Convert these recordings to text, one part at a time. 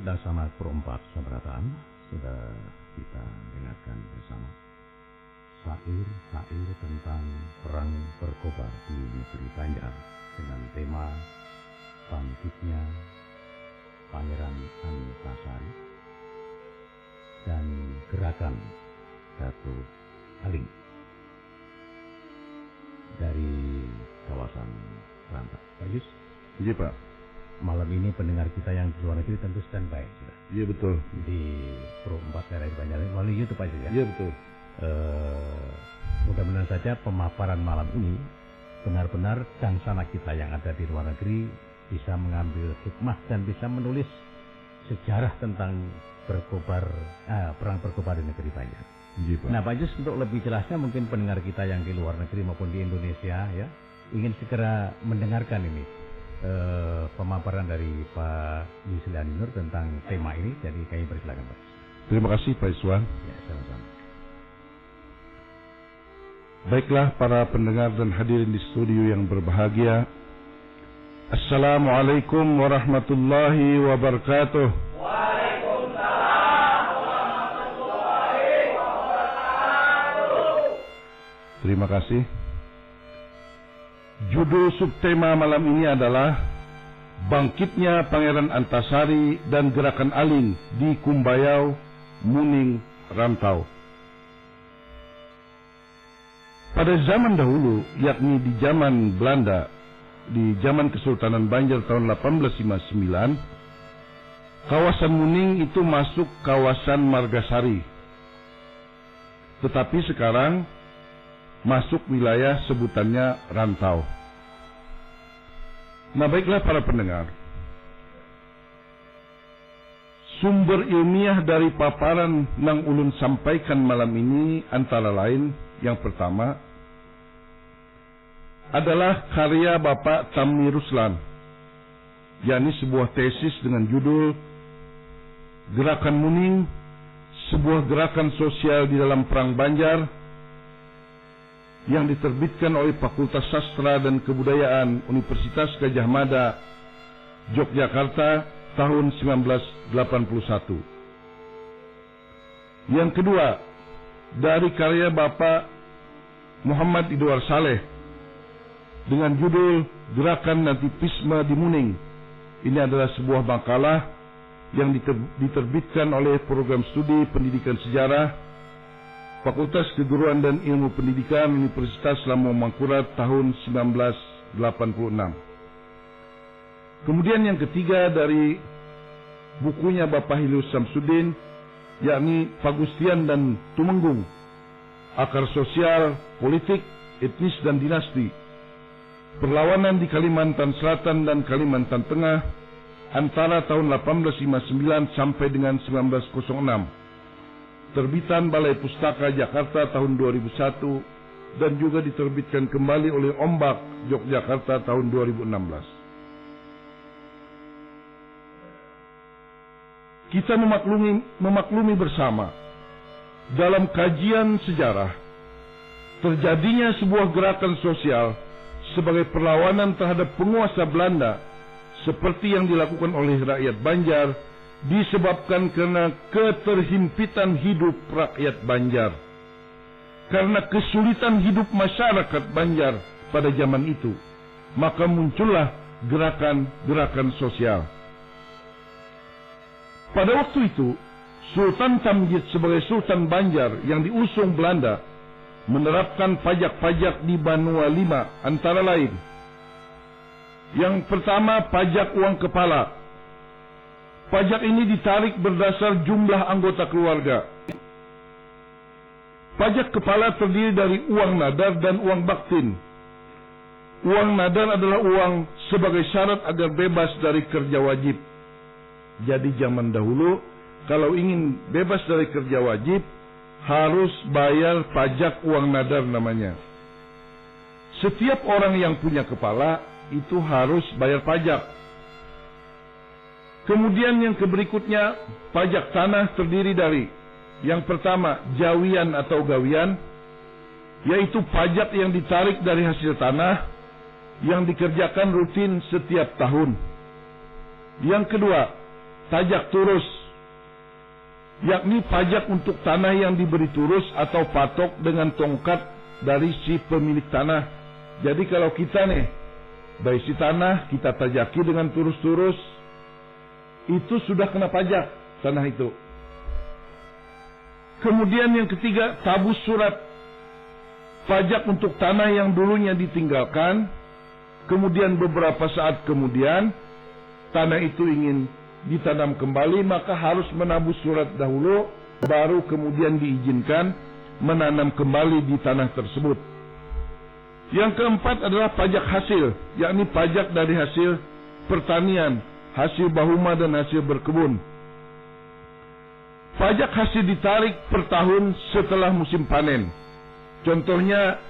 Dasana perempat seberatan sudah kita dengarkan bersama syair tentang perang berkobar di negeri Banjar dengan tema bangkitnya Pangeran Antasari dan gerakan Datu Aling dari kawasan Rantau. Pak Yus? Iya Pak. Malam ini pendengar kita yang di luar negeri tentu standby sudah. Iya betul. Di Pro 4 daerah Banjar melalui YouTube aja ya. Iya betul. Mudah-mudahan saja pemaparan malam ini benar-benar dangsana kita yang ada di luar negeri bisa mengambil hikmah dan bisa menulis sejarah tentang perang berkobar di negeri Banjar. Iya Pak. Nah Pak Jus, untuk lebih jelasnya mungkin pendengar kita yang di luar negeri maupun di Indonesia ya ingin segera mendengarkan ini. Pemaparan dari Pak Yusli Aninur tentang tema ini, jadi kami persilakan Pak. Terima kasih Pak Iswan. Ya, sama-sama. Baiklah para pendengar dan hadirin di studio yang berbahagia. Assalamualaikum warahmatullahi wabarakatuh. Waalaikumsalam warahmatullahi wabarakatuh. Terima kasih. Judul subtema malam ini adalah Bangkitnya Pangeran Antasari dan Gerakan Aling di Kumbayau, Muning, Rantau. Pada zaman dahulu, yakni di zaman Belanda, di zaman Kesultanan Banjar tahun 1859, kawasan Muning itu masuk kawasan Margasari. Tetapi sekarang masuk wilayah sebutannya Rantau. Nah baiklah para pendengar, sumber ilmiah dari paparan yang ulun sampaikan malam ini antara lain yang pertama adalah karya Bapak Tammi Ruslan, yakni sebuah tesis dengan judul Gerakan Muning, sebuah gerakan sosial di dalam Perang Banjar, yang diterbitkan oleh Fakultas Sastra dan Kebudayaan Universitas Gadjah Mada, Yogyakarta tahun 1981. Yang kedua, dari karya Bapak Muhammad Idwar Saleh dengan judul Gerakan Nativisme di Muning. Ini adalah sebuah makalah yang diterbitkan oleh Program Studi Pendidikan Sejarah Fakultas Keguruan dan Ilmu Pendidikan Universitas Lampung Mangkurat tahun 1986. Kemudian yang ketiga dari bukunya Bapak Hilus Samsudin, yakni Pagustian dan Tumenggung, Akar Sosial, Politik, Etnis dan Dinasti, Perlawanan di Kalimantan Selatan dan Kalimantan Tengah antara tahun 1859 sampai dengan 1906. Terbitan Balai Pustaka Jakarta tahun 2001 dan juga diterbitkan kembali oleh Ombak Yogyakarta tahun 2016. Kita memaklumi bersama dalam kajian sejarah terjadinya sebuah gerakan sosial sebagai perlawanan terhadap penguasa Belanda seperti yang dilakukan oleh rakyat Banjar disebabkan karena keterhimpitan hidup rakyat Banjar, karena kesulitan hidup masyarakat Banjar pada zaman itu, maka muncullah gerakan-gerakan sosial. Pada waktu itu, Sultan Tamjid sebagai Sultan Banjar yang diusung Belanda menerapkan pajak-pajak di Banua V, antara lain: yang pertama, pajak uang kepala. Pajak ini ditarik berdasar jumlah anggota keluarga. Pajak kepala terdiri dari uang nadar dan uang baktin. Uang nadar adalah uang sebagai syarat agar bebas dari kerja wajib. Jadi zaman dahulu kalau ingin bebas dari kerja wajib harus bayar pajak uang nadar namanya. Setiap orang yang punya kepala itu harus bayar pajak. Kemudian yang berikutnya, pajak tanah terdiri dari yang pertama, jawian atau gawian, yaitu pajak yang ditarik dari hasil tanah yang dikerjakan rutin setiap tahun. Yang kedua, pajak turus, yakni pajak untuk tanah yang diberi turus atau patok dengan tongkat dari si pemilik tanah. Jadi kalau kita nih berisi tanah, kita tajaki dengan turus-turus, itu sudah kena pajak tanah itu. Kemudian yang ketiga, tabus surat, pajak untuk tanah yang dulunya ditinggalkan, kemudian beberapa saat kemudian tanah itu ingin ditanam kembali, maka harus menabus surat dahulu, baru kemudian diizinkan menanam kembali di tanah tersebut. Yang keempat adalah pajak hasil, yakni pajak dari hasil pertanian, hasil bahuma dan hasil berkebun. Pajak hasil ditarik per tahun setelah musim panen. Contohnya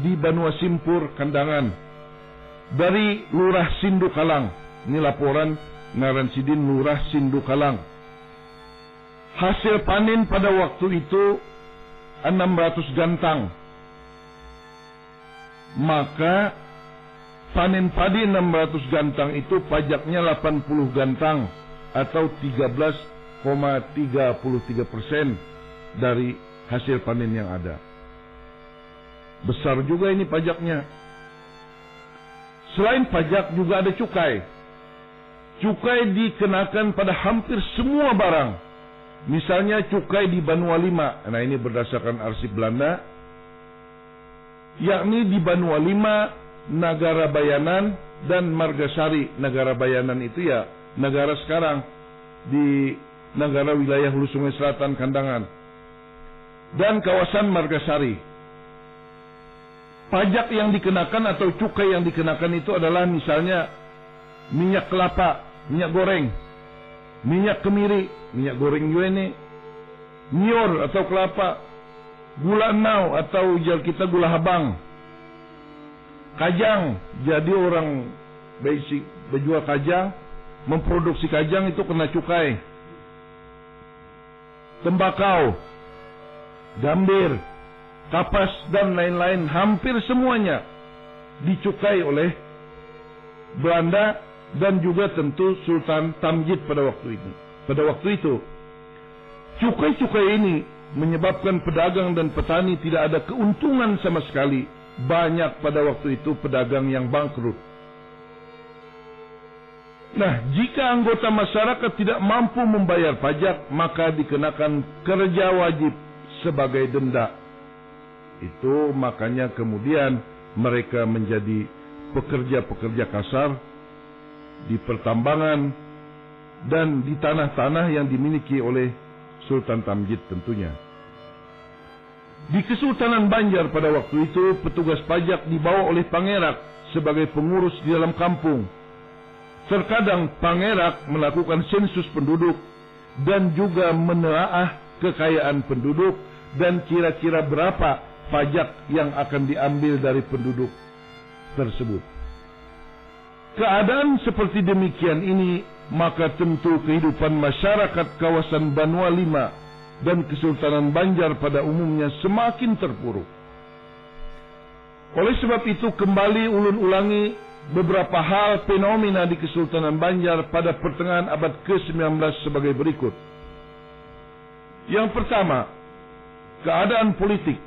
di Banua Simpur, Kandangan, dari Lurah Sindukalang. Ini laporan Ngaran Sidin Lurah Sindukalang. Hasil panen pada waktu itu 600 gantang. Maka panen padi 600 gantang itu pajaknya 80 gantang atau 13,33% dari hasil panen yang ada. Besar juga ini pajaknya. Selain pajak juga ada cukai. Cukai dikenakan pada hampir semua barang. Misalnya cukai di Banua Lima. Nah ini berdasarkan arsip Belanda. Yakni di Banua Lima, Nagara Bayanan dan Margasari. Nagara Bayanan itu ya negara sekarang di negara wilayah Hulu Sungai Selatan Kandangan. Dan kawasan Margasari. Pajak yang dikenakan atau cukai yang dikenakan itu adalah misalnya minyak kelapa, minyak goreng, minyak kemiri, minyak goreng juga ini, nyor atau kelapa, gula enau atau jual kita gula habang, kajang, jadi orang basic berjual kajang, memproduksi kajang itu kena cukai, tembakau, gambir, kapas dan lain-lain, hampir semuanya dicukai oleh Belanda dan juga tentu Sultan Tamjid pada waktu itu. Pada waktu itu, cukai-cukai ini menyebabkan pedagang dan petani tidak ada keuntungan sama sekali. Banyak pada waktu itu pedagang yang bangkrut. Nah, jika anggota masyarakat tidak mampu membayar pajak, maka dikenakan kerja wajib sebagai denda. Itu makanya kemudian mereka menjadi pekerja-pekerja kasar di pertambangan dan di tanah-tanah yang dimiliki oleh Sultan Tamjid tentunya. Di Kesultanan Banjar pada waktu itu, petugas pajak dibawa oleh Pangerak sebagai pengurus di dalam kampung. Terkadang Pangerak melakukan sensus penduduk dan juga menelaah kekayaan penduduk dan kira-kira berapa pajak yang akan diambil dari penduduk tersebut. Keadaan seperti demikian ini, maka tentu kehidupan masyarakat kawasan Banua Lima dan Kesultanan Banjar pada umumnya semakin terpuruk. Oleh sebab itu kembali ulun ulangi beberapa hal fenomena di Kesultanan Banjar pada pertengahan abad ke-19 sebagai berikut. Yang pertama, keadaan politik.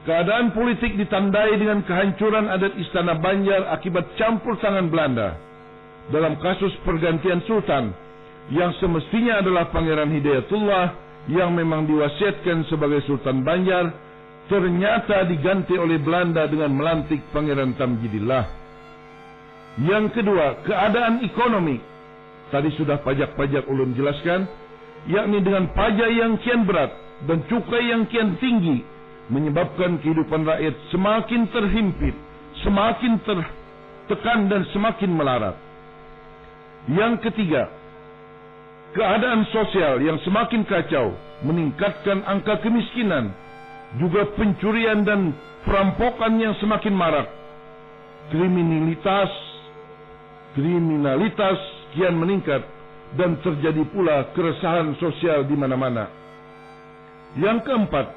Keadaan politik ditandai dengan kehancuran adat Istana Banjar akibat campur tangan Belanda dalam kasus pergantian sultan yang semestinya adalah Pangeran Hidayatullah yang memang diwasiatkan sebagai Sultan Banjar, ternyata diganti oleh Belanda dengan melantik Pangeran Tamjidillah. Yang kedua, keadaan ekonomi. Tadi sudah pajak-pajak ulun jelaskan, yakni dengan pajak yang kian berat dan cukai yang kian tinggi menyebabkan kehidupan rakyat semakin terhimpit, semakin tertekan dan semakin melarat. Yang ketiga, keadaan sosial yang semakin kacau meningkatkan angka kemiskinan, juga pencurian dan perampokan yang semakin marak. Kriminalitas kian meningkat dan terjadi pula keresahan sosial di mana-mana. Yang keempat,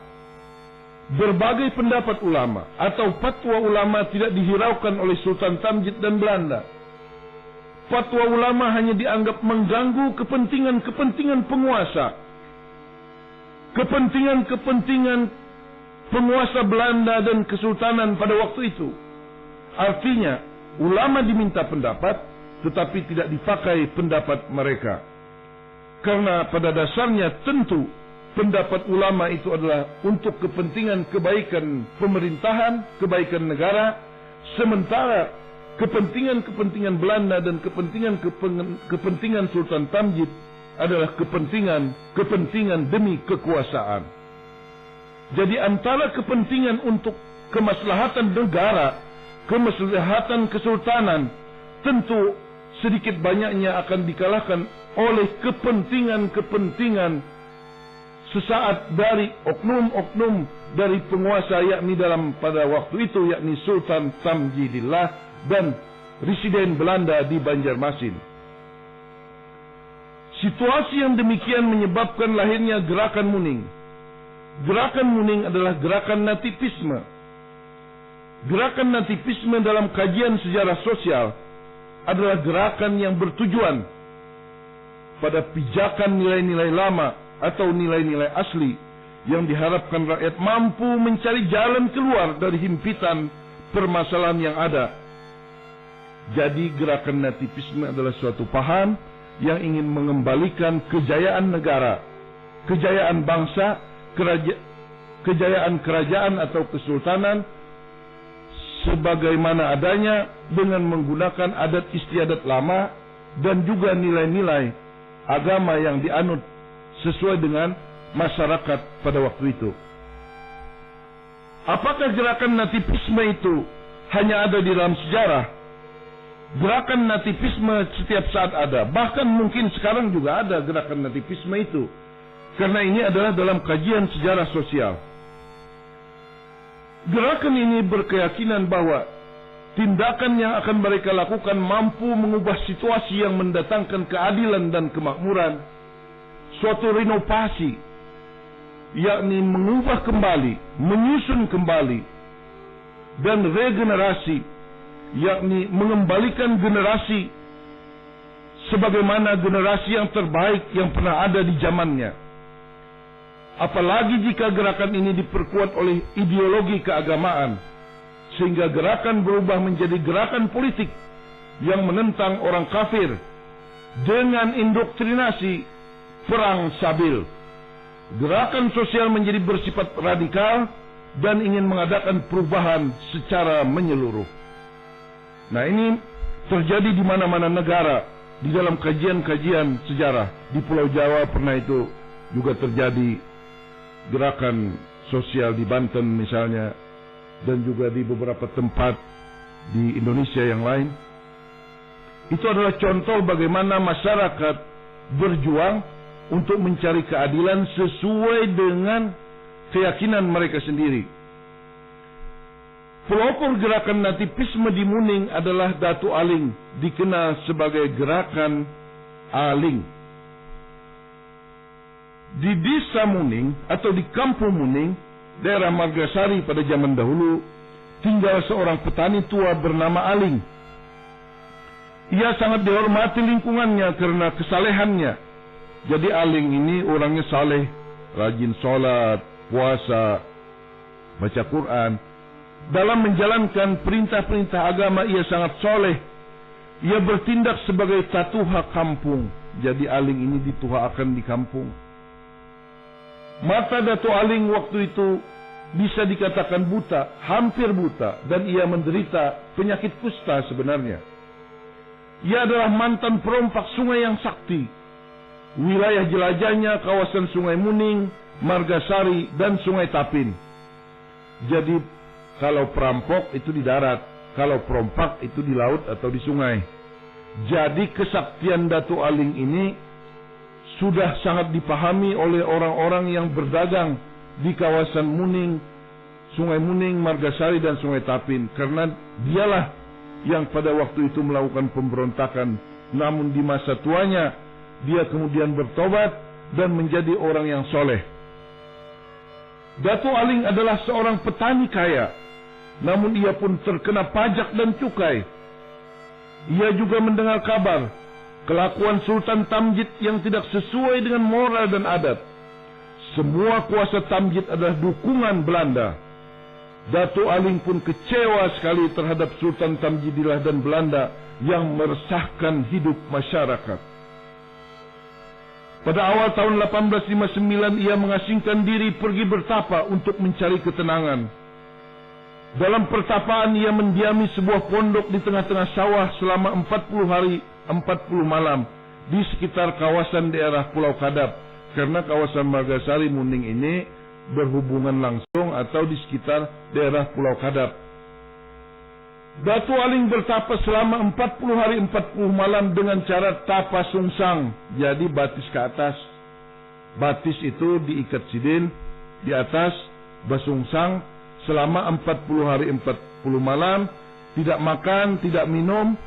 berbagai pendapat ulama atau fatwa ulama tidak dihiraukan oleh Sultan Tamjid dan Belanda. Fatwa ulama hanya dianggap mengganggu kepentingan penguasa. Kepentingan penguasa Belanda dan Kesultanan pada waktu itu. Artinya, ulama diminta pendapat, tetapi tidak dipakai pendapat mereka. Karena pada dasarnya tentu pendapat ulama itu adalah untuk kepentingan kebaikan pemerintahan, kebaikan negara, sementara kepentingan Belanda dan kepentingan Sultan Tamjid adalah kepentingan demi kekuasaan. Jadi antara kepentingan untuk kemaslahatan negara, kemaslahatan kesultanan, tentu sedikit banyaknya akan dikalahkan oleh kepentingan sesaat dari oknum-oknum dari penguasa, yakni pada waktu itu yakni Sultan Tamjidillah dan Residen Belanda di Banjarmasin. Situasi yang demikian menyebabkan lahirnya Gerakan Muning. Gerakan Muning adalah gerakan nativisme. Gerakan nativisme dalam kajian sejarah sosial adalah gerakan yang bertujuan pada pijakan nilai-nilai lama atau nilai-nilai asli yang diharapkan rakyat mampu mencari jalan keluar dari himpitan permasalahan yang ada. Jadi gerakan nativisme adalah suatu paham yang ingin mengembalikan kejayaan negara, kejayaan bangsa, kejayaan kerajaan atau kesultanan sebagaimana adanya dengan menggunakan adat istiadat lama dan juga nilai-nilai agama yang dianut sesuai dengan masyarakat pada waktu itu. Apakah gerakan nativisme itu hanya ada di dalam sejarah? Gerakan nativisme setiap saat ada. Bahkan mungkin sekarang juga ada gerakan nativisme itu. Karena ini adalah dalam kajian sejarah sosial. Gerakan ini berkeyakinan bahwa tindakan yang akan mereka lakukan mampu mengubah situasi yang mendatangkan keadilan dan kemakmuran. Suatu renovasi, yakni mengubah kembali, menyusun kembali, dan regenerasi, yakni mengembalikan generasi sebagaimana generasi yang terbaik yang pernah ada di zamannya. Apalagi jika gerakan ini diperkuat oleh ideologi keagamaan, sehingga gerakan berubah menjadi gerakan politik yang menentang orang kafir dengan indoktrinasi perang sabil. Gerakan sosial menjadi bersifat radikal dan ingin mengadakan perubahan secara menyeluruh. Nah, ini terjadi di mana-mana negara di dalam kajian-kajian sejarah. Di Pulau Jawa pernah itu juga terjadi gerakan sosial di Banten misalnya, dan juga di beberapa tempat di Indonesia yang lain. Itu adalah contoh bagaimana masyarakat berjuang untuk mencari keadilan sesuai dengan keyakinan mereka sendiri. Pelopor gerakan nativisme di Muning adalah Datu Aling, dikenal sebagai Gerakan Aling. Di Desa Muning atau di Kampung Muning, daerah Margasari pada zaman dahulu, tinggal seorang petani tua bernama Aling. Ia sangat dihormati lingkungannya karena kesalehannya. Jadi Aling ini orangnya saleh, rajin sholat, puasa, baca Quran. Dalam menjalankan perintah-perintah agama ia sangat soleh. Ia bertindak sebagai tatuha kampung. Jadi Aling ini dituhakan di kampung. Mata Datu Aling waktu itu bisa dikatakan buta, hampir buta, dan ia menderita penyakit kusta sebenarnya. Ia adalah mantan perompak sungai yang sakti. Wilayah jelajahnya kawasan Sungai Muning, Margasari, dan Sungai Tapin. Jadi kalau perampok itu di darat, Kalau perompak itu di laut atau di sungai. Jadi kesaktian Datuk Aling ini sudah sangat dipahami oleh orang-orang yang berdagang di kawasan Muning, Sungai Muning, Margasari dan Sungai Tapin. Karena dialah yang pada waktu itu melakukan pemberontakan. Namun di masa tuanya dia kemudian bertobat dan menjadi orang yang soleh. Datuk Aling adalah seorang petani kaya, namun ia pun terkena pajak dan cukai. Ia juga mendengar kabar kelakuan Sultan Tamjid yang tidak sesuai dengan moral dan adat. Semua kuasa Tamjid adalah dukungan Belanda. Datuk Aling pun kecewa sekali terhadap Sultan Tamjidillah dan Belanda yang meresahkan hidup masyarakat. Pada awal tahun 1859 ia mengasingkan diri pergi bertapa untuk mencari ketenangan. Dalam pertapaan ia mendiami sebuah pondok di tengah-tengah sawah selama 40 hari 40 malam di sekitar kawasan daerah Pulau Kadap. Karena kawasan Margasari Muning ini berhubungan langsung atau di sekitar daerah Pulau Kadap. Datuk Aling bertapa selama 40 hari 40 malam dengan cara tapa sungsang. Jadi batis ke atas. Batis itu diikat sidin di atas, basungsang selama 40 hari 40 malam, tidak makan, tidak minum,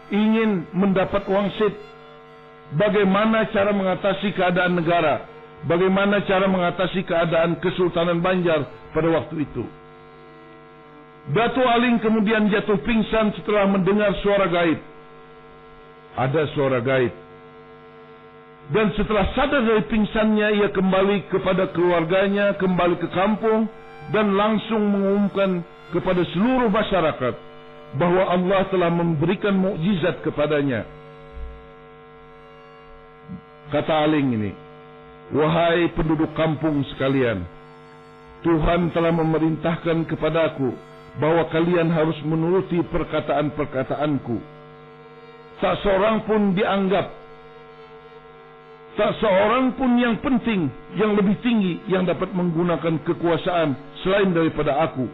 ingin mendapat wangsit. Bagaimana cara mengatasi keadaan negara? Bagaimana cara mengatasi keadaan Kesultanan Banjar pada waktu itu? Datuk Aling kemudian jatuh pingsan setelah mendengar suara gaib. Ada suara gaib. Dan setelah sadar dari pingsannya, ia kembali kepada keluarganya, kembali ke kampung, dan langsung mengumumkan kepada seluruh masyarakat bahwa Allah telah memberikan mukjizat kepadanya. Kata Aling ini, "Wahai penduduk kampung sekalian, Tuhan telah memerintahkan kepadaku bahwa kalian harus menuruti perkataan-perkataanku. Tak seorang pun dianggap, tak seorang pun yang penting, yang lebih tinggi, yang dapat menggunakan kekuasaan selain daripada aku."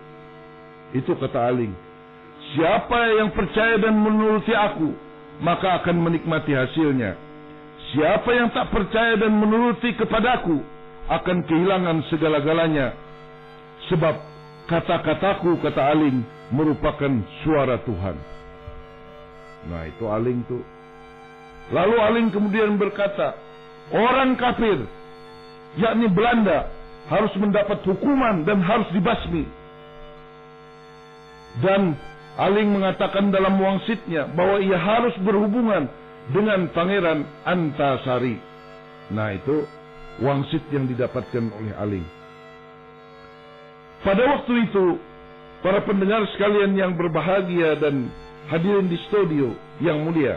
Itu kata Aling. "Siapa yang percaya dan menuruti aku, maka akan menikmati hasilnya. Siapa yang tak percaya dan menuruti kepadaku, akan kehilangan segala-galanya. Sebab kata-kataku," kata Aling, "merupakan suara Tuhan." Nah, itu Aling tuh. Lalu Aling kemudian berkata, orang kafir, yakni Belanda, harus mendapat hukuman dan harus dibasmi. Dan Aling mengatakan dalam wangsitnya bahwa ia harus berhubungan dengan Pangeran Antasari. Nah, itu wangsit yang didapatkan oleh Aling. Pada waktu itu, para pendengar sekalian yang berbahagia dan hadirin di studio yang mulia,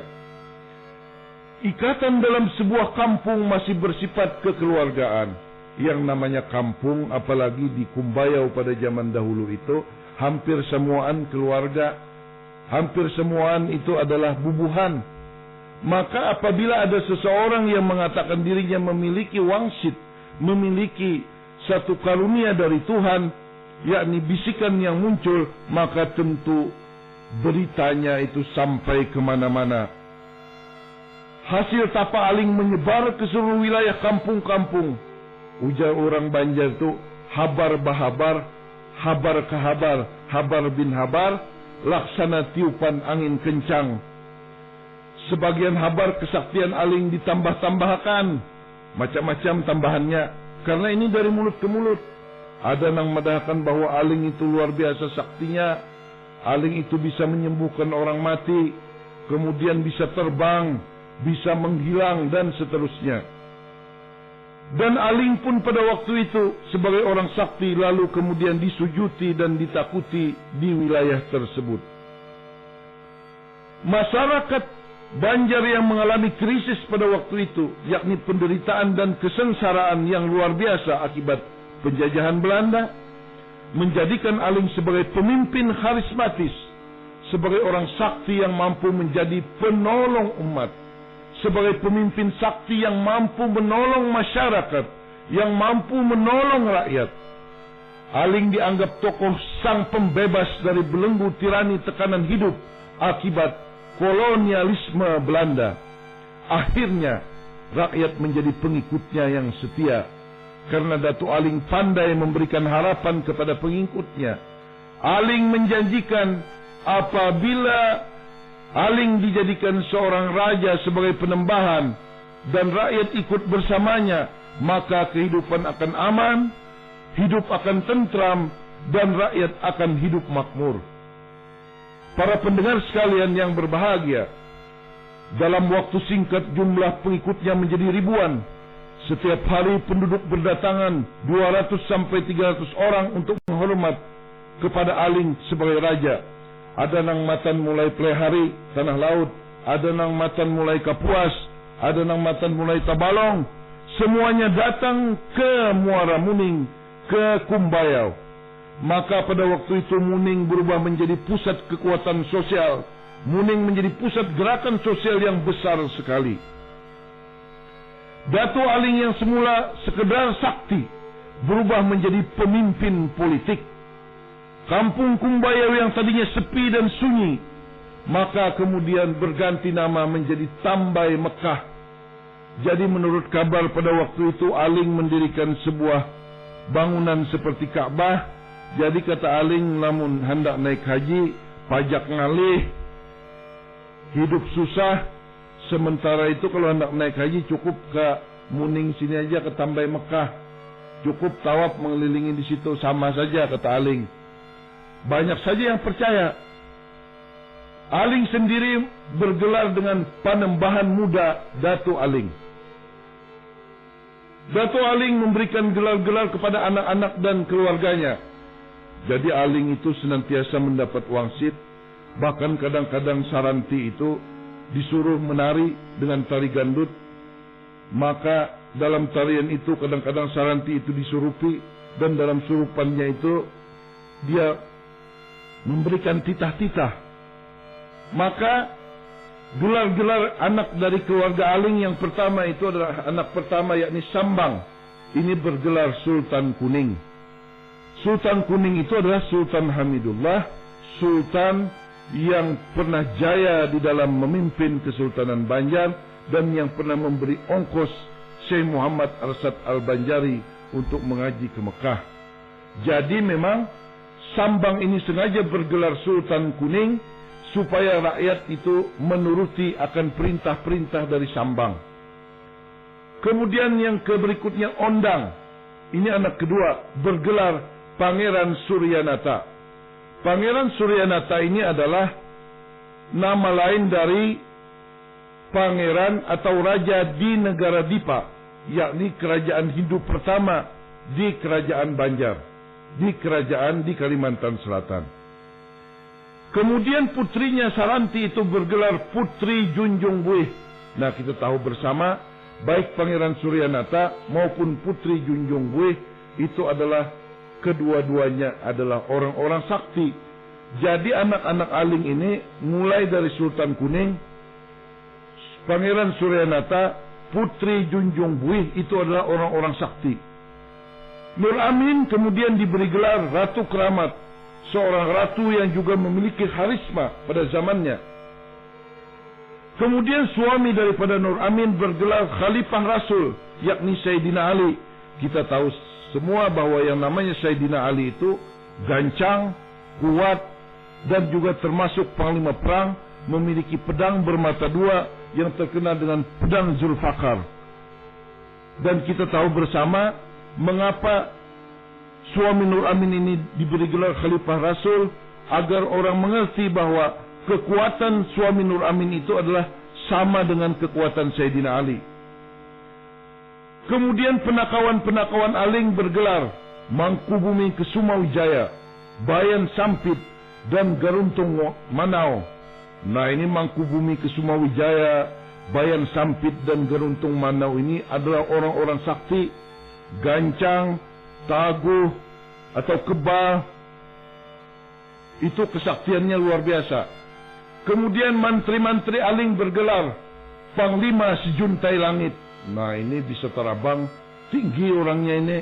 ikatan dalam sebuah kampung masih bersifat kekeluargaan. Yang namanya kampung, apalagi di Kumbayau pada zaman dahulu itu, hampir semuaan keluarga, hampir semuaan itu adalah bubuhan. Maka apabila ada seseorang yang mengatakan dirinya memiliki wangsit, memiliki satu karunia dari Tuhan, yakni bisikan yang muncul, maka tentu beritanya itu sampai kemana-mana. Hasil tapa Aling menyebar ke seluruh wilayah kampung-kampung. Ujar orang Banjar itu, habar bahabar, habar kehabar, habar bin habar, laksana tiupan angin kencang. Sebagian habar kesaktian Aling ditambah-tambahkan, macam-macam tambahannya, karena ini dari mulut ke mulut. Ada yang madahkan bahwa Aling itu luar biasa saktinya. Aling itu bisa menyembuhkan orang mati, kemudian bisa terbang, bisa menghilang, dan seterusnya. Dan Aling pun pada waktu itu sebagai orang sakti lalu kemudian disujuti dan ditakuti di wilayah tersebut. Masyarakat Banjar yang mengalami krisis pada waktu itu, yakni penderitaan dan kesengsaraan yang luar biasa akibat penjajahan Belanda, menjadikan Aling sebagai pemimpin karismatis, sebagai orang sakti yang mampu menjadi penolong umat, sebagai pemimpin sakti yang mampu menolong masyarakat, yang mampu menolong rakyat. Aling dianggap tokoh sang pembebas dari belenggu tirani tekanan hidup akibat kolonialisme Belanda. Akhirnya rakyat menjadi pengikutnya yang setia karena Datuk Aling pandai memberikan harapan kepada pengikutnya. Aling menjanjikan apabila Aling dijadikan seorang raja sebagai penembahan dan rakyat ikut bersamanya, maka kehidupan akan aman, hidup akan tentram, dan rakyat akan hidup makmur. Para pendengar sekalian yang berbahagia, dalam waktu singkat jumlah pengikutnya menjadi ribuan. Setiap hari penduduk berdatangan 200 sampai 300 orang untuk menghormat kepada Aling sebagai raja. Ada nang matan mulai Plehari, Tanah Laut, ada nang matan mulai Kapuas, ada nang matan mulai Tabalong. Semuanya datang ke Muara Muning, ke Kumbayau. Maka pada waktu itu Muning berubah menjadi pusat kekuatan sosial. Muning menjadi pusat gerakan sosial yang besar sekali. Datuk Aling yang semula sekedar sakti berubah menjadi pemimpin politik. Kampung Kumbayau yang tadinya sepi dan sunyi, maka kemudian berganti nama menjadi Tambai Mekah. Jadi menurut kabar pada waktu itu Aling mendirikan sebuah bangunan seperti Ka'bah. Jadi kata Aling, namun hendak naik haji, pajak ngalih, hidup susah. Sementara itu kalau hendak naik haji cukup ke Muning sini aja, ke Tambai Mekah. Cukup tawaf mengelilingi di situ, sama saja kata Aling. Banyak saja yang percaya. Aling sendiri bergelar dengan Panembahan Muda Datuk Aling. Datuk Aling memberikan gelar-gelar kepada anak-anak dan keluarganya. Jadi Aling itu senantiasa mendapat wangsit. Bahkan kadang-kadang Saranti itu disuruh menari dengan tari gandut. Maka dalam tarian itu kadang-kadang Saranti itu disurupi. Dan dalam surupannya itu dia memberikan titah-titah. Maka gelar-gelar anak dari keluarga Aling yang pertama itu adalah anak pertama, yakni Sambang. Ini bergelar Sultan Kuning. Sultan Kuning itu adalah Sultan Hamidullah, sultan yang pernah jaya di dalam memimpin Kesultanan Banjar dan yang pernah memberi ongkos Syekh Muhammad Arsad Al-Banjari untuk mengaji ke Mekah. Jadi memang Sambang ini sengaja bergelar Sultan Kuning supaya rakyat itu menuruti akan perintah-perintah dari Sambang. Kemudian yang berikutnya Ondang. Ini anak kedua, bergelar Pangeran Suryanata. Pangeran Suryanata ini adalah nama lain dari pangeran atau raja di negara Dipa, yakni kerajaan Hindu pertama di kerajaan Banjar, di kerajaan di Kalimantan Selatan. Kemudian putrinya Saranti itu bergelar Putri Junjung Buih. Nah, kita tahu bersama baik Pangeran Suryanata maupun Putri Junjung Buih itu adalah kedua-duanya adalah orang-orang sakti. Jadi anak-anak Aling ini mulai dari Sultan Kuning, Pangeran Suryanata, Putri Junjung Buih itu adalah orang-orang sakti. Nur Amin kemudian diberi gelar Ratu Keramat, seorang ratu yang juga memiliki karisma pada zamannya. Kemudian suami daripada Nur Amin bergelar Khalifah Rasul, yakni Sayyidina Ali. Kita tahu semua bahwa yang namanya Sayyidina Ali itu gancang, kuat, dan juga termasuk panglima perang, memiliki pedang bermata dua yang terkenal dengan pedang Zulfakar. Dan kita tahu bersama mengapa suami Nur Amin ini diberi gelar Khalifah Rasul, agar orang mengerti bahwa kekuatan suami Nur Amin itu adalah sama dengan kekuatan Sayyidina Ali. Kemudian penakawan-penakawan Aling bergelar Mangkubumi Kesumawijaya, Bayan Sampit, dan Garuntung Manau. Nah, ini Mangkubumi Kesumawijaya, Bayan Sampit, dan Garuntung Manau ini adalah orang-orang sakti, gancang, taguh, atau kebal. Itu kesaktiannya luar biasa. Kemudian mantri-mantri Aling bergelar Panglima Sejuntai Langit. Nah, ini bisa terabang, tinggi orangnya ini.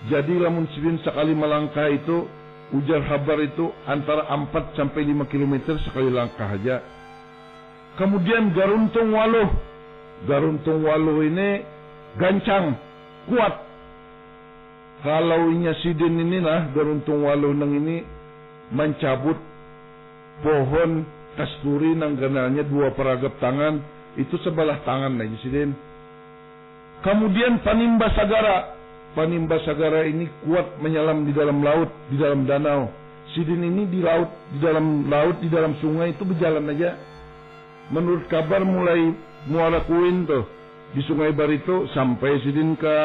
Jadi lamun sidin sekali melangkah itu, ujar habar itu antara 4 sampai 5 kilometer sekali langkah aja. Kemudian Garuntung Waluh. Garuntung Waluh ini gancang, kuat. Kalau inya sidin inilah Garuntung Waluh nang ini mencabut pohon kasturi nang ganalnya 2 peragap tangan, itu sebelah tangan aja sidin. Kemudian Panimba Sagara. Panimba Sagara ini kuat menyelam di dalam laut, di dalam danau. Sidin ini di laut, di dalam sungai itu berjalan aja. Menurut kabar mulai Muara Kuin tuh di Sungai Barito sampai sidin ke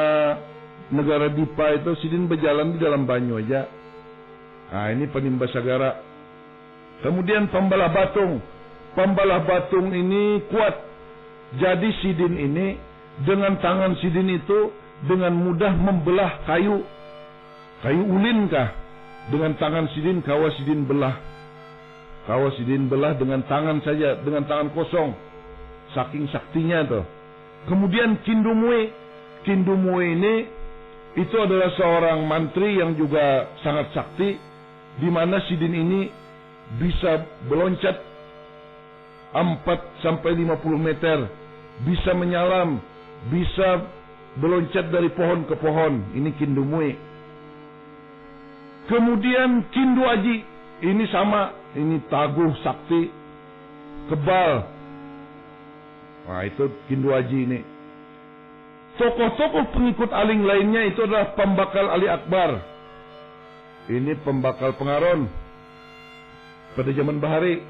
negara Dipa itu sidin berjalan di dalam banyu aja. Nah, ini Panimba Sagara. Kemudian Pembalah Batung. Pembalah Batung ini kuat. Jadi sidin ini dengan tangan sidin itu dengan mudah membelah kayu ulin kah. Dengan tangan sidin kawa sidin belah. Kawa sidin belah dengan tangan saja, dengan tangan kosong. Saking saktinya tuh. Kemudian Kindumue. Kindumue ini itu adalah seorang mantri yang juga sangat sakti, di mana sidin ini bisa meloncat 4 sampai 50 meter, bisa menyalam, bisa meloncat dari pohon ke pohon. Ini Kindumue. Kemudian Kindu Aji, ini sama, ini taguh sakti, kebal. Nah, itu Kindu Aji ini. Tokoh-tokoh pengikut Aling lainnya itu adalah Pembakal Ali Akbar. Ini pembakal Pengaron pada zaman Bahari.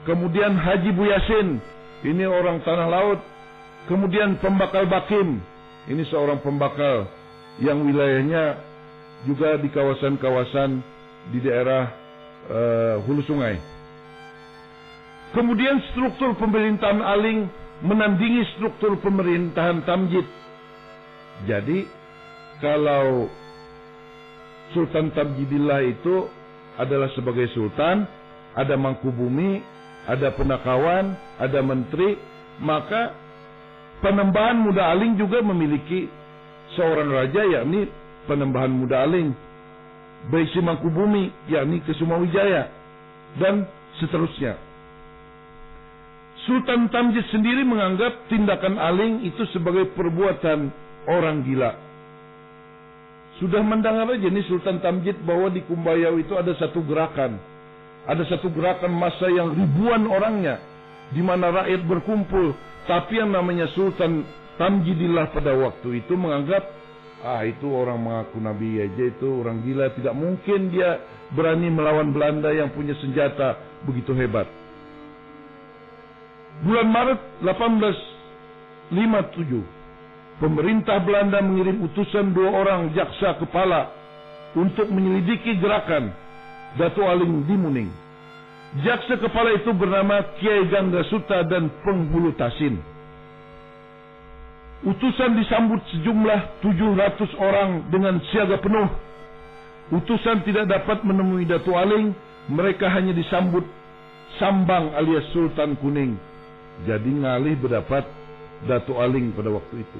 Kemudian Haji Buyasin, ini orang tanah laut. Kemudian Pembakal Bakim, ini seorang pembakal yang wilayahnya juga di kawasan-kawasan di daerah hulu sungai. Kemudian struktur pemerintahan Aling menandingi struktur pemerintahan Tamjid. Jadi kalau Sultan Tamjidillah itu adalah sebagai sultan, ada Mangkubumi, ada Penakawan, ada menteri, maka Penembahan Muda Aling juga memiliki seorang raja, yakni Penembahan Muda Aling, Baisi Mangkubumi, yakni Kesumawijaya, dan seterusnya. Sultan Tamjid sendiri menganggap tindakan Aling itu sebagai perbuatan orang gila. Sudah mendengar aja nih Sultan Tamjid bahwa di Kumbayau itu ada satu gerakan. Ada satu gerakan massa yang ribuan orangnya, di mana rakyat berkumpul. Tapi yang namanya Sultan Tamjidillah pada waktu itu menganggap, itu orang mengaku Nabi aja, itu orang gila. Tidak mungkin dia berani melawan Belanda yang punya senjata begitu hebat. Bulan Maret 1857, pemerintah Belanda mengirim utusan 2 orang jaksa kepala untuk menyelidiki gerakan Datuk Aling di Muning. Jaksa kepala itu bernama Kiai Gangga Suta dan Penghulu Tasin. Utusan disambut sejumlah 700 orang dengan siaga penuh. Utusan tidak dapat menemui Datuk Aling, mereka hanya disambut Sambang alias Sultan Kuning. Jadi ngalih berdapat Datuk Aling pada waktu itu.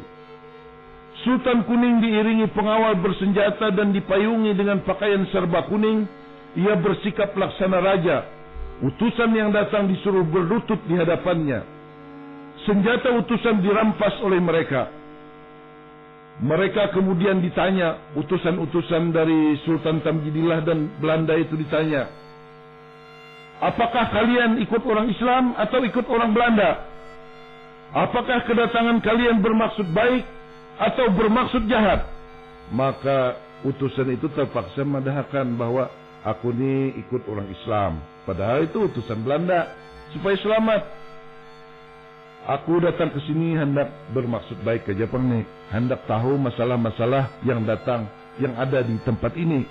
Sultan Kuning diiringi pengawal bersenjata dan dipayungi dengan pakaian serba kuning. Ia bersikap laksana raja. Utusan yang datang disuruh berlutut di hadapannya. Senjata utusan dirampas oleh mereka. Mereka kemudian ditanya, utusan-utusan dari Sultan Tamjidillah dan Belanda itu ditanya, apakah kalian ikut orang Islam atau ikut orang Belanda? Apakah kedatangan kalian bermaksud baik atau bermaksud jahat? Maka utusan itu terpaksa mendahkan bahwa aku ini ikut orang Islam. Padahal itu utusan Belanda supaya selamat. Aku datang ke sini hendak bermaksud baik ke Jepang nih, hendak tahu masalah-masalah yang datang, yang ada di tempat ini.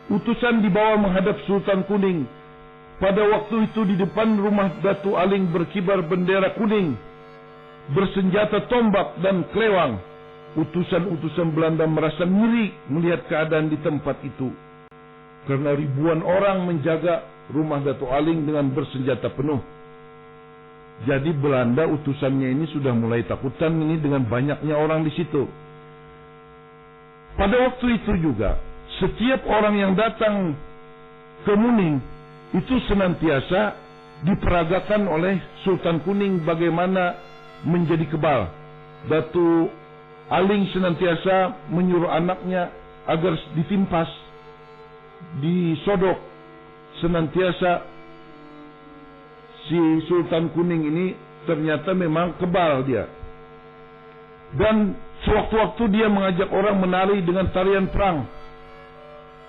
Utusan dibawa menghadap Sultan Kuning. Pada waktu itu di depan rumah Datuk Aling berkibar bendera kuning, bersenjata tombak dan kelewang. Utusan-utusan Belanda merasa ngiri melihat keadaan di tempat itu, karena ribuan orang menjaga rumah Datuk Aling dengan bersenjata penuh. Jadi Belanda utusannya ini sudah mulai takutan ini dengan banyaknya orang di situ. pada waktu itu juga setiap orang yang datang ke Muning itu senantiasa diperagakan oleh Sultan Kuning bagaimana menjadi kebal. Datu Aling senantiasa menyuruh anaknya agar ditimpas, disodok. Senantiasa si Sultan Kuning ini ternyata memang kebal dia. Dan sewaktu-waktu dia mengajak orang menari dengan tarian perang.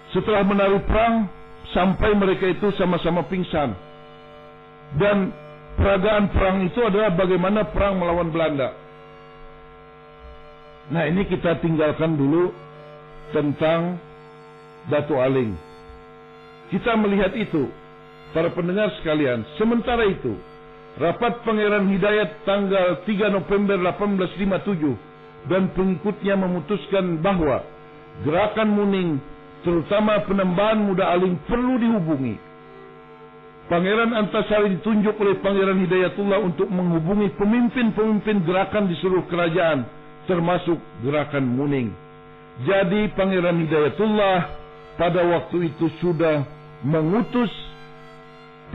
Setelah menari perang, sampai mereka itu sama-sama pingsan. Dan peragaan perang itu adalah bagaimana perang melawan Belanda. Nah, ini kita tinggalkan dulu tentang Datu Aling. Kita melihat itu, para pendengar sekalian. Sementara itu, rapat Pangeran Hidayat tanggal 3 November 1857 dan pengikutnya memutuskan bahwa gerakan Muning, terutama penambahan Muda Aling, perlu dihubungi. Pangeran Antasari ditunjuk oleh Pangeran Hidayatullah untuk menghubungi pemimpin-pemimpin gerakan di seluruh kerajaan, termasuk gerakan Muning. Jadi Pangeran Hidayatullah pada waktu itu sudah mengutus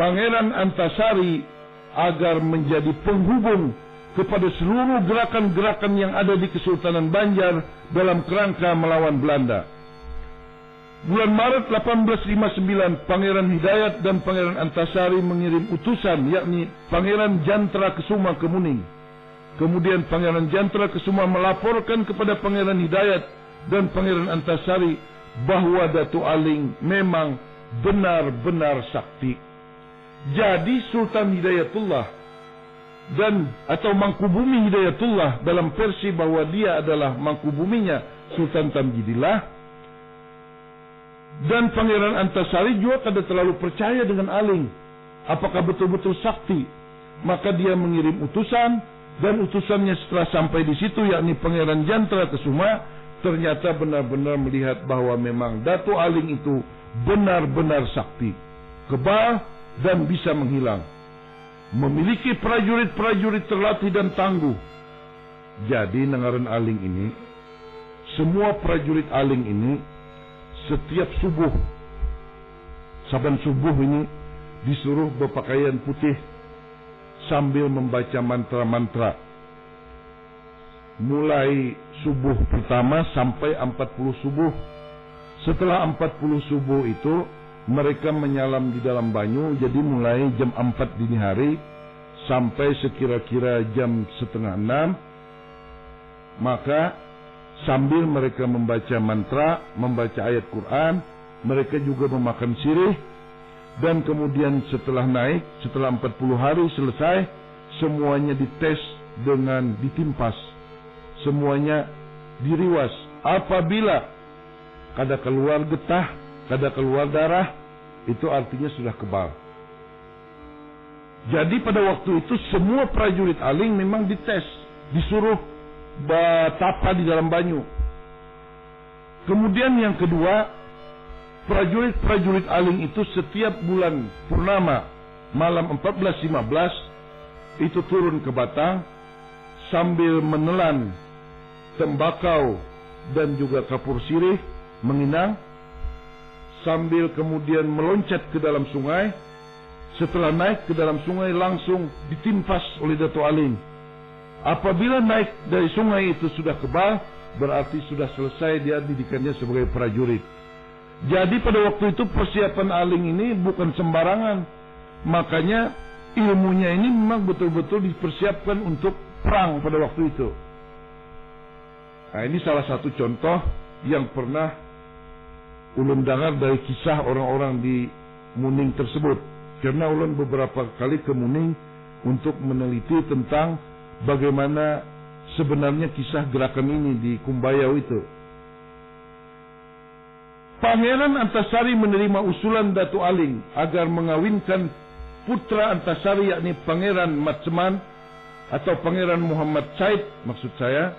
Pangeran Antasari agar menjadi penghubung kepada seluruh gerakan-gerakan yang ada di Kesultanan Banjar dalam kerangka melawan Belanda. Bulan Maret 1859, Pangeran Hidayat dan Pangeran Antasari mengirim utusan, yakni Pangeran Jantra Kesuma ke Muning. Kemudian Pangeran Jantra Kesuma melaporkan kepada Pangeran Hidayat dan Pangeran Antasari bahwa Datu Aling memang benar-benar sakti. Jadi Sultan Hidayatullah dan atau Mangkubumi Hidayatullah dalam versi bahwa dia adalah Mangkubuminya Sultan Tamjidillah, dan Pangeran Antasari juga tidak terlalu percaya dengan Aling, apakah betul-betul sakti. Maka dia mengirim utusan, dan utusannya setelah sampai di situ, yakni Pangeran Jantra Kesuma, ternyata benar-benar melihat bahwa memang Datu Aling itu benar-benar sakti, kebal dan bisa menghilang, memiliki prajurit-prajurit terlatih dan tangguh. Jadi Nengaran Aling ini, semua prajurit Aling ini setiap subuh, saban subuh ini disuruh berpakaian putih sambil membaca mantra-mantra. Mulai subuh pertama sampai 40 subuh. Setelah 40 subuh itu mereka menyalam di dalam banyu. Jadi mulai jam 4 dini hari sampai sekira-kira jam 5:30, maka sambil mereka membaca mantra, membaca ayat Quran, mereka juga memakan sirih. Dan kemudian setelah naik, setelah 40 hari selesai, semuanya dites dengan ditimpas, semuanya diriwas. Apabila kada keluar getah, kada keluar darah, itu artinya sudah kebal. Jadi pada waktu itu semua prajurit Aling memang dites, disuruh bertapa di dalam banyu. Kemudian yang kedua, prajurit-prajurit Aling itu setiap bulan purnama malam 14-15 itu turun ke Batang sambil menelan tembakau dan juga kapur sirih, menginang, sambil kemudian meloncat ke dalam sungai. Setelah naik ke dalam sungai langsung ditimpas oleh Datu Aling. Apabila naik dari sungai itu sudah kebal, berarti sudah selesai dia didikannya sebagai prajurit. Jadi pada waktu itu persiapan Aling ini bukan sembarangan. Makanya ilmunya ini memang betul-betul dipersiapkan untuk perang pada waktu itu. Nah, ini salah satu contoh yang pernah ulun dengar dari kisah orang-orang di Muning tersebut. Karena ulun beberapa kali ke Muning untuk meneliti tentang bagaimana sebenarnya kisah gerakan ini di Kumbayau itu. Pangeran Antasari menerima usulan Datu Aling agar mengawinkan putra Antasari, yakni Pangeran Matseman atau Pangeran Muhammad Said maksud saya,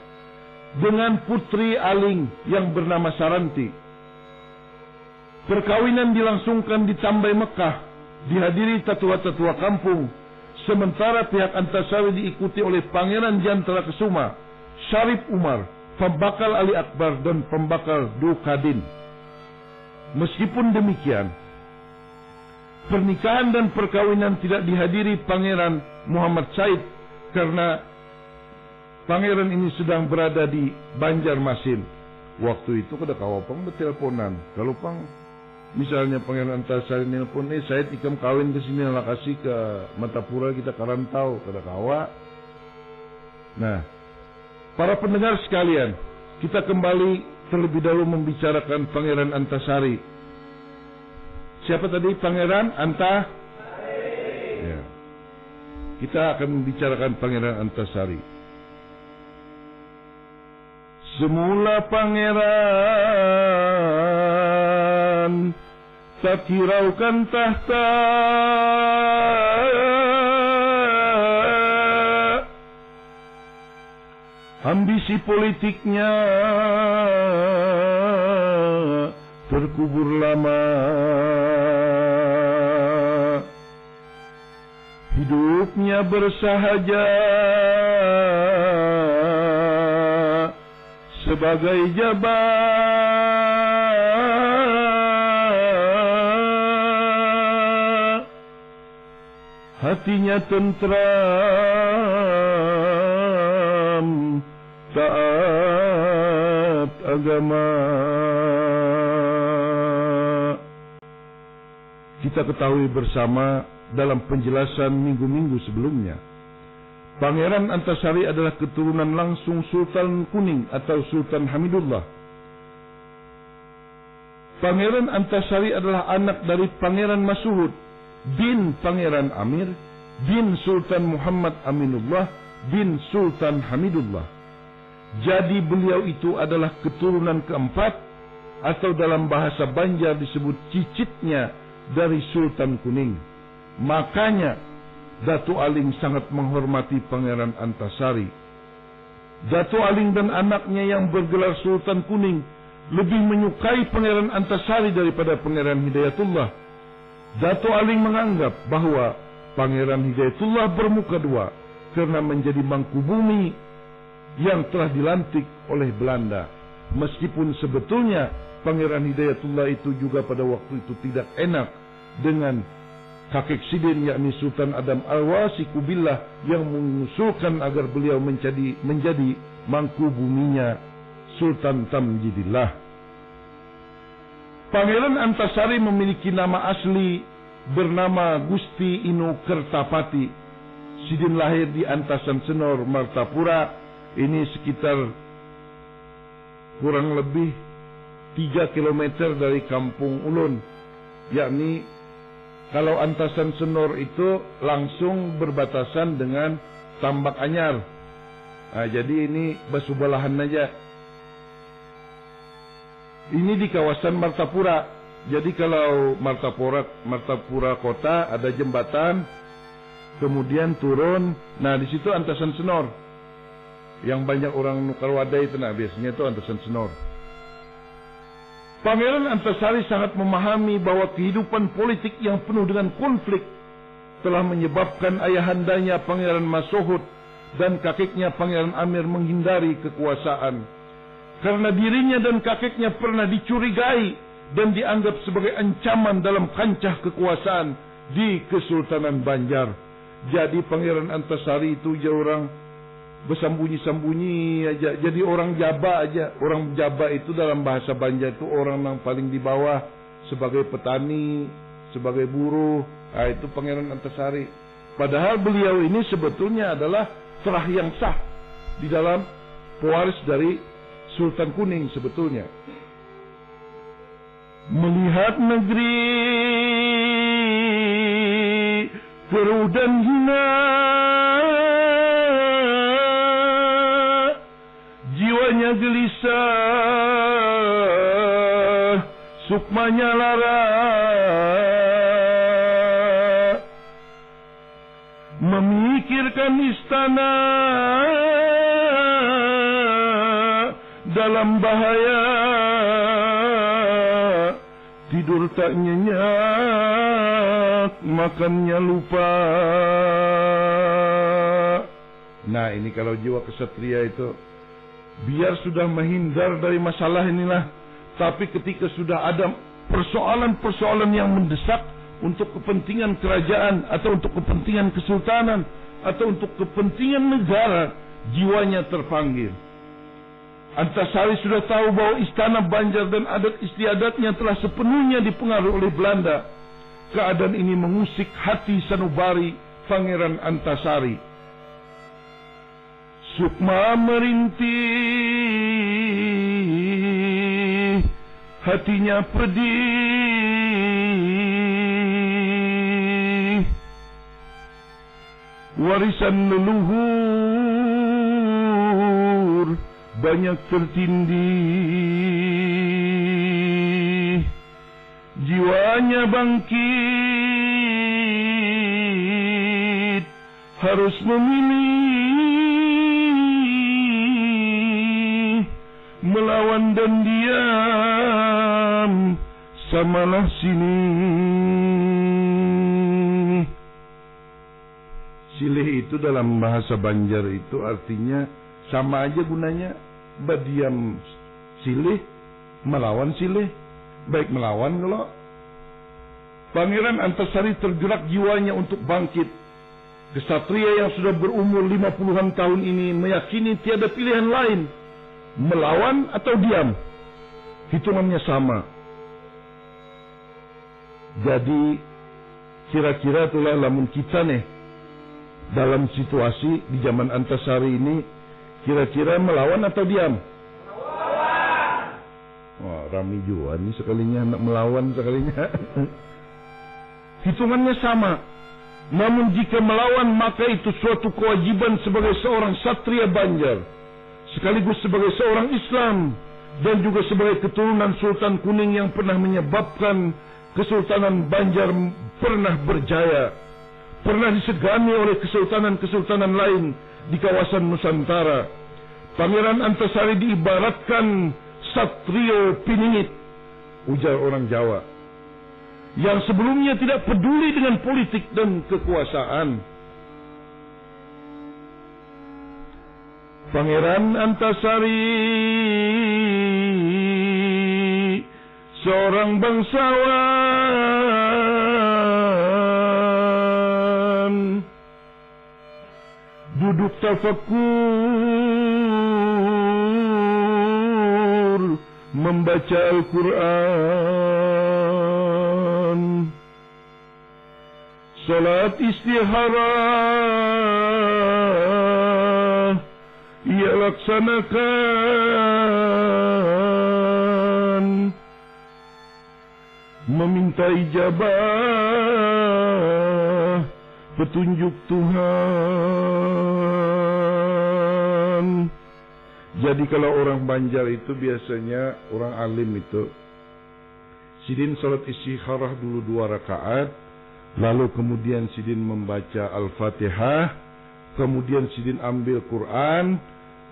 dengan putri Aling yang bernama Saranti. Perkawinan dilangsungkan di Tambai Mekah, dihadiri tatua-tatua kampung, sementara pihak Antasari diikuti oleh Pangeran Jantra Kesuma, Syarif Umar, pembakal Ali Akbar dan pembakal Dukadin. Meskipun demikian, pernikahan dan perkawinan tidak dihadiri Pangeran Muhammad Said karena pangeran ini sedang berada di Banjarmasin. Waktu itu kada kawapang berteleponan. Kalau pang misalnya Pangeran Antasari nelpon, Said ikam kawin ke sini lah, kasih ke Matapura kita karantau, kada kawa. Nah, para pendengar sekalian, kita kembali terlebih dahulu membicarakan Pangeran Antasari. Siapa tadi Pangeran Antasari? Ya. Kita akan membicarakan Pangeran Antasari. Semula pangeran tak hiraukan tahta, ambisi politiknya terkubur lama. Hidupnya bersahaja sebagai jabat, hatinya tentram, taat agama. Kita ketahui bersama dalam penjelasan minggu-minggu sebelumnya, Pangeran Antasari adalah keturunan langsung Sultan Kuning atau Sultan Hamidullah. Pangeran Antasari adalah anak dari Pangeran Masuhud bin Pangeran Amir bin Sultan Muhammad Aminullah bin Sultan Hamidullah. Jadi beliau itu adalah keturunan keempat, atau dalam bahasa Banjar disebut cicitnya dari Sultan Kuning. Makanya Datuk Aling sangat menghormati Pangeran Antasari. Datuk Aling dan anaknya yang bergelar Sultan Kuning lebih menyukai Pangeran Antasari daripada Pangeran Hidayatullah. Datuk Aling menganggap bahwa Pangeran Hidayatullah bermuka dua karena menjadi mangku bumi yang telah dilantik oleh Belanda. Meskipun sebetulnya Pangeran Hidayatullah itu juga pada waktu itu tidak enak dengan kakek sidin, yakni Sultan Adam Al-Wasi Kubillah, yang mengusulkan agar beliau menjadi mangku buminya Sultan Tamjidillah. Pangeran Antasari memiliki nama asli bernama Gusti Inu Kertapati. Sidin lahir di Antasan Senor, Martapura. Ini sekitar kurang lebih 3 km dari Kampung Ulun, yakni kalau Antasan Senor itu langsung berbatasan dengan Tambak Anyar. Nah, jadi ini bersebelahan aja. Ini di kawasan Martapura. Jadi kalau Martapura kota ada jembatan, kemudian turun. Nah, di situ Antasan Senor. Yang banyak orang nukar wadai itu, nah biasanya itu Antasan Senor. Pangeran Antasari sangat memahami bahwa kehidupan politik yang penuh dengan konflik telah menyebabkan ayahandanya Pangeran Masuhud dan kakeknya Pangeran Amir menghindari kekuasaan. Karena dirinya dan kakeknya pernah dicurigai dan dianggap sebagai ancaman dalam kancah kekuasaan di Kesultanan Banjar. Jadi Pangeran Antasari itu dia orang bersembunyi-sembunyi aja, jadi orang jaba aja. Orang jaba itu dalam bahasa Banjar itu orang yang paling di bawah, sebagai petani, sebagai buruh. Nah, itu Pangeran Antasari. Padahal beliau ini sebetulnya adalah terah yang sah di dalam pewaris dari Sultan Kuning sebetulnya. Melihat negeri keruh dan hina, jiwanya gelisah, sukmanya lara, memikirkan istana dalam bahaya, tidur tak nyenyak, makannya lupa. Nah, ini kalau jiwa kesatria itu. biar sudah menghindar dari masalah inilah, tapi ketika sudah ada persoalan-persoalan yang mendesak untuk kepentingan kerajaan atau untuk kepentingan kesultanan atau untuk kepentingan negara, jiwanya terpanggil. Antasari sudah tahu bahwa istana Banjar dan adat istiadatnya telah sepenuhnya dipengaruhi oleh Belanda. Keadaan ini mengusik hati sanubari Pangeran Antasari. Sukma merintih, hatinya pedih. Warisan leluhur banyak tertindih. Jiwanya bangkit, harus memilih, melawan dan diam, samalah sini. Silih itu dalam bahasa Banjar itu artinya sama aja gunanya, berdiam silih, melawan silih. Baik melawan kalau Pangeran Antasari tergerak jiwanya untuk bangkit. Kesatria yang sudah berumur 50-an tahun ini meyakini tiada pilihan lain, melawan atau diam. Hitungannya sama. Jadi kira-kira itulah lamun kita nih dalam situasi di zaman Antasari ini, kira-kira melawan atau diam? Wah, rami juga nih sekalinya nak melawan sekalinya. Hitungannya sama. Namun jika melawan maka itu suatu kewajiban sebagai seorang satria Banjar, sekaligus sebagai seorang Islam dan juga sebagai keturunan Sultan Kuning yang pernah menyebabkan Kesultanan Banjar pernah berjaya, pernah disegani oleh kesultanan-kesultanan lain di kawasan Nusantara. Pangeran Antasari diibaratkan Satrio Piningit, ujar orang Jawa, yang sebelumnya tidak peduli dengan politik dan kekuasaan. Pangeran Antasari seorang bangsawan, duduk tafakur membaca Al-Quran, salat istiharah ia laksanakan, meminta ijabah petunjuk Tuhan. Jadi kalau orang Banjar itu biasanya orang alim itu sidin salat istikharah dulu 2 rakaat, lalu kemudian sidin membaca Al-Fatihah, kemudian sidin ambil Quran,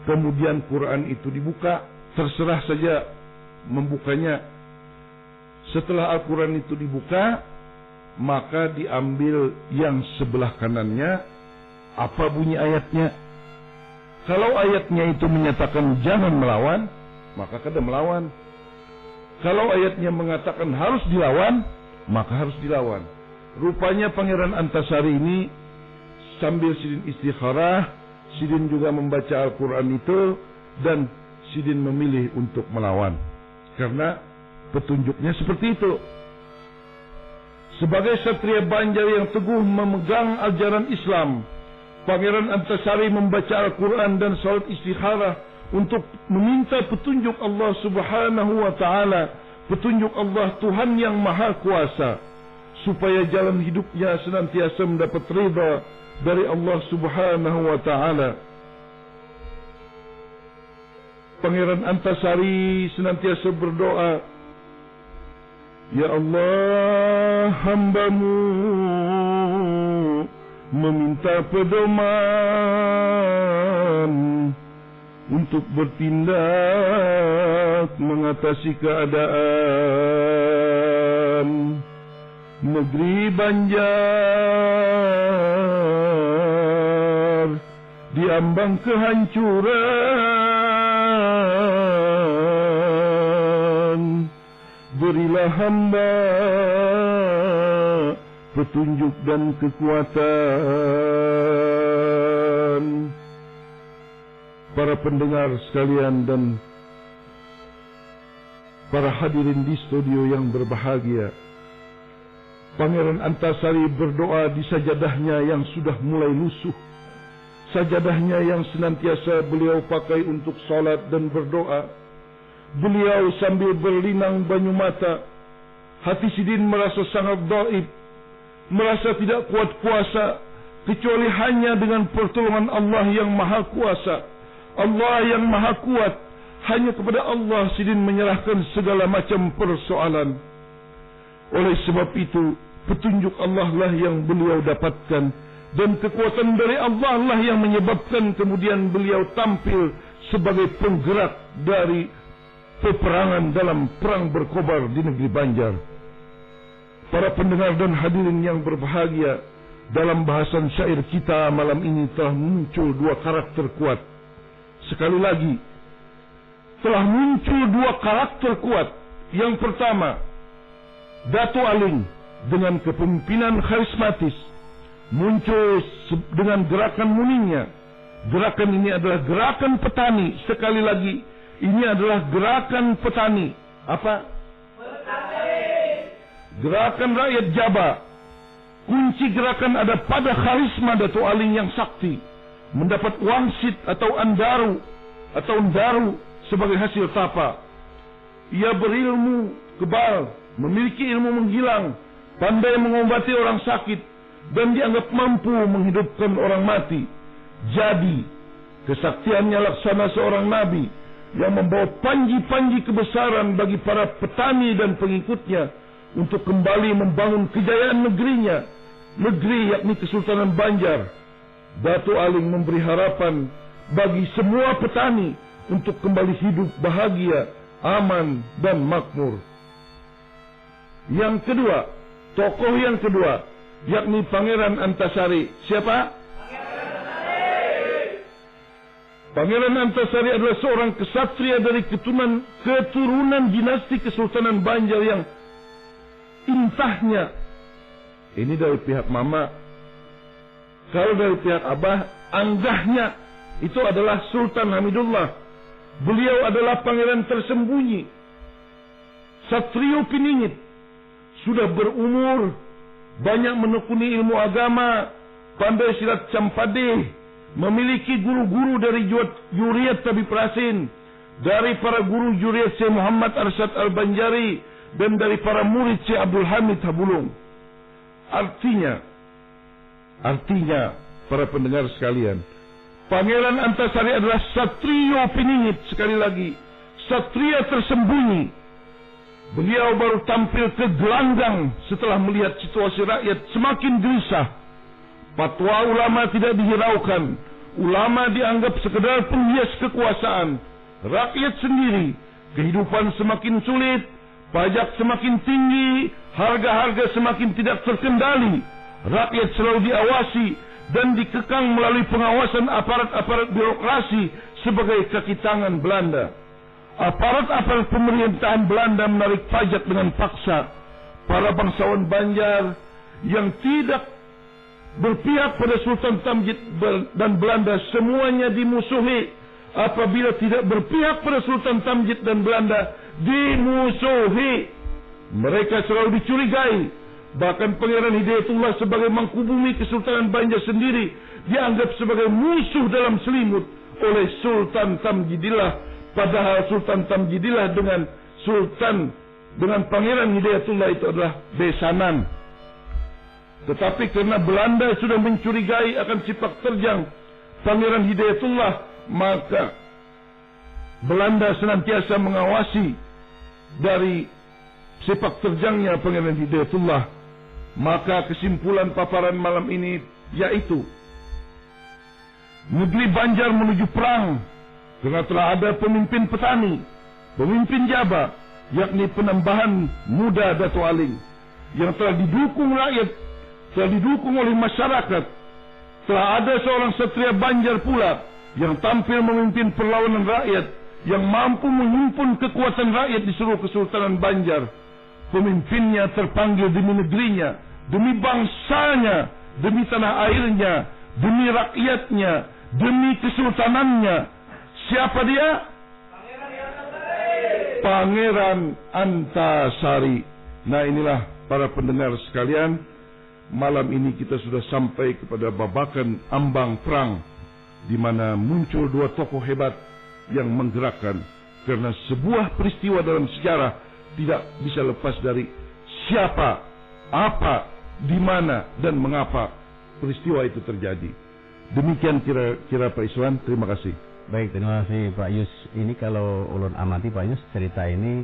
kemudian Quran itu dibuka, terserah saja membukanya. Setelah Al-Quran itu dibuka, maka diambil yang sebelah kanannya, apa bunyi ayatnya. Kalau ayatnya itu menyatakan jangan melawan, maka kada melawan. Kalau ayatnya mengatakan harus dilawan, maka harus dilawan. Rupanya Pangeran Antasari ini sambil sidin istikharah, sidin juga membaca Al-Quran itu, dan sidin memilih untuk melawan. Karena petunjuknya seperti itu. Sebagai satria Banjar yang teguh memegang ajaran Islam, Pangeran Antasari membaca Al-Quran dan salat istikharah untuk meminta petunjuk Allah Subhanahu wa Ta'ala, petunjuk Allah Tuhan yang Maha Kuasa, supaya jalan hidupnya senantiasa mendapat ridha dari Allah Subhanahu wa Ta'ala. Pangeran Antasari senantiasa berdoa, ya Allah, hamba-Mu meminta pedoman untuk bertindak mengatasi keadaan negeri Banjar diambang kehancuran. berilah hamba petunjuk dan kekuatan. Para pendengar sekalian dan para hadirin di studio yang berbahagia, Pangeran Antasari berdoa di sajadahnya yang sudah mulai lusuh, sajadahnya yang senantiasa beliau pakai untuk salat dan berdoa. Beliau sambil berlinang banyu mata. Hati Sidin merasa sangat dhaif, merasa tidak kuat puasa, kecuali hanya dengan pertolongan Allah yang maha kuasa, Allah yang maha kuat. Hanya kepada Allah Sidin menyerahkan segala macam persoalan. Oleh sebab itu, petunjuk Allah lah yang beliau dapatkan, dan kekuatan dari Allah lah yang menyebabkan kemudian beliau tampil sebagai penggerak dari peperangan dalam perang berkobar di negeri Banjar. Para pendengar dan hadirin yang berbahagia, dalam bahasan syair kita malam ini telah muncul dua karakter kuat. Sekali lagi, telah muncul dua karakter kuat. Yang pertama, Dato Aling dengan kepemimpinan karismatis muncul dengan gerakan muninya. Gerakan ini adalah gerakan petani. Sekali lagi, ini adalah gerakan petani. Apa? Petani. Gerakan rakyat Jaba. Kunci gerakan ada pada karisma Dato Aling yang sakti, mendapat wangsit atau andaru atau ndaru sebagai hasil tapa. Ia berilmu kebal, memiliki ilmu menghilang, pandai mengobati orang sakit, dan dianggap mampu menghidupkan orang mati. Jadi, kesaktiannya laksana seorang nabi yang membawa panji-panji kebesaran bagi para petani dan pengikutnya untuk kembali membangun kejayaan negerinya, negeri yakni Kesultanan Banjar. Dato Aling memberi harapan bagi semua petani untuk kembali hidup bahagia, aman dan makmur. Yang kedua, tokoh yang kedua, yakni Pangeran Antasari. Siapa? Pangeran Antasari adalah seorang kesatria dari keturunan dinasti Kesultanan Banjar yang intahnya, ini dari pihak mama. Kalau dari pihak abah, anggahnya itu adalah Sultan Hamidullah. Beliau adalah pangeran tersembunyi, satrio piningit, sudah berumur, banyak menekuni ilmu agama, pandai silat campade, memiliki guru-guru dari Juriyat Tabib Rasin, dari para guru Juriyat Syekh Muhammad Arsyad Al-Banjari, dan dari para murid Syekh Abdul Hamid Habulung. Artinya, para pendengar sekalian, Pangeran Antasari adalah satrio piningit. Sekali lagi, satria tersembunyi. Beliau baru tampil ke gelanggang setelah melihat situasi rakyat semakin gelisah. Fatwa ulama tidak dihiraukan. Ulama dianggap sekedar penghias kekuasaan. Rakyat sendiri, kehidupan semakin sulit, pajak semakin tinggi, harga-harga semakin tidak terkendali. Rakyat selalu diawasi dan dikekang melalui pengawasan aparat-aparat birokrasi sebagai kaki tangan Belanda. Aparat-aparat pemerintahan Belanda menarik pajak dengan paksa. Para bangsawan Banjar yang tidak berpihak pada Sultan Tamjid dan Belanda semuanya dimusuhi. Apabila tidak berpihak pada Sultan Tamjid dan Belanda, dimusuhi. Mereka selalu dicurigai. Bahkan Pangeran Hidayatullah sebagai mangkubumi Kesultanan Banjar sendiri dianggap sebagai musuh dalam selimut oleh Sultan Tamjidillah. Padahal Sultan Tamjidillah dengan Pangeran Hidayatullah itu adalah besanan. Tetapi karena Belanda sudah mencurigai akan sepak terjang Pangeran Hidayatullah, maka Belanda senantiasa mengawasi dari sepak terjangnya Pangeran Hidayatullah. Maka kesimpulan paparan malam ini yaitu negeri Banjar menuju perang karena telah ada pemimpin petani, pemimpin Jaba, yakni penambahan muda Dato Aling yang telah didukung rakyat, telah didukung oleh masyarakat. Telah ada seorang satria Banjar pula yang tampil memimpin perlawanan rakyat, yang mampu menghimpun kekuatan rakyat di seluruh Kesultanan Banjar. pemimpinnya terpanggil demi negerinya, demi bangsanya, demi tanah airnya, demi rakyatnya, demi kesultanannya. Siapa dia? Pangeran Antasari. Nah, inilah para pendengar sekalian, malam ini kita sudah sampai kepada babakan ambang perang, di mana muncul dua tokoh hebat yang menggerakkan. Karena sebuah peristiwa dalam sejarah tidak bisa lepas dari siapa, apa, di mana, dan mengapa peristiwa itu terjadi. Demikian kira-kira Pak Iswan. Terima kasih. Baik, terima kasih Pak Yus. Ini kalau ulun amati Pak Yus, cerita ini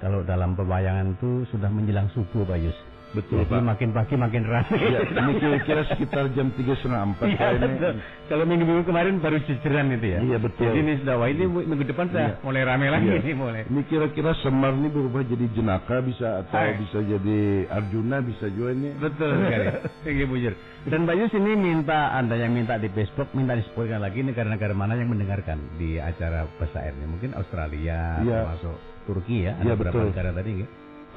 kalau dalam pewayangan itu sudah menjelang subuh Pak Yus. Betul, jadi Pak. makin pagi makin ramai. Ya, ini kira-kira sekitar jam 3:30 Iya, betul. Kalau minggu-minggu kemarin baru jejeran itu ya. Iya, betul. Jadi ini sudah, wah ini minggu depan sudah mulai ramai lagi Iya. ini mulai. Ini kira-kira Semar ini berubah jadi Jenaka bisa, atau Hai. bisa jadi Arjuna, bisa juga ini. Betul sekali. Tinggi bujur. Dan Pak Yus ini minta, Anda yang minta di Facebook, minta disebutkan lagi negara-negara mana yang mendengarkan di acara Pesair ini. Mungkin Australia, Iya. termasuk Turki ya. Iya, Ada beberapa betul. negara tadi ya.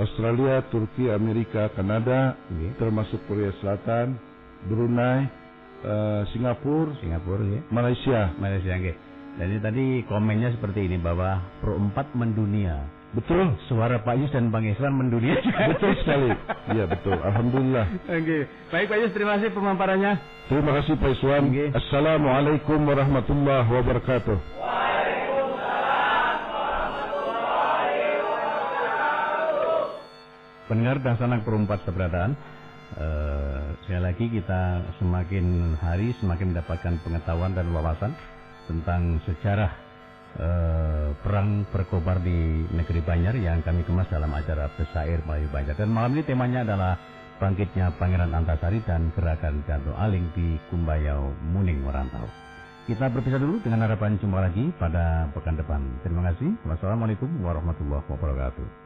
Australia, Turki, Amerika, Kanada, Iya. termasuk Korea Selatan, Brunei, Singapura, ya. Malaysia. Malaysia nggih. Dan ini tadi komennya seperti ini bahwa Pro 4 mendunia. Betul. Suara Pak Yus dan Bang Iswan mendunia juga. Betul sekali. Iya, betul. Alhamdulillah. Oke. Baik Pak Yus, terima kasih pemaparannya. Terima kasih Pak Iswan. Oke. Assalamualaikum warahmatullahi wabarakatuh. Pendengar dan sanak Pro 4 keberadaan, sekali lagi kita semakin hari semakin mendapatkan pengetahuan dan wawasan tentang sejarah perang berkobar di negeri Banjar yang kami kemas dalam acara Pesair Melayu Banjar. Dan malam ini temanya adalah bangkitnya Pangeran Antasari dan gerakan Jantung Aling di Kumbayau Muning Merantau. Kita berpisah dulu dengan harapan jumpa lagi pada pekan depan. Terima kasih. Wassalamualaikum warahmatullahi wabarakatuh.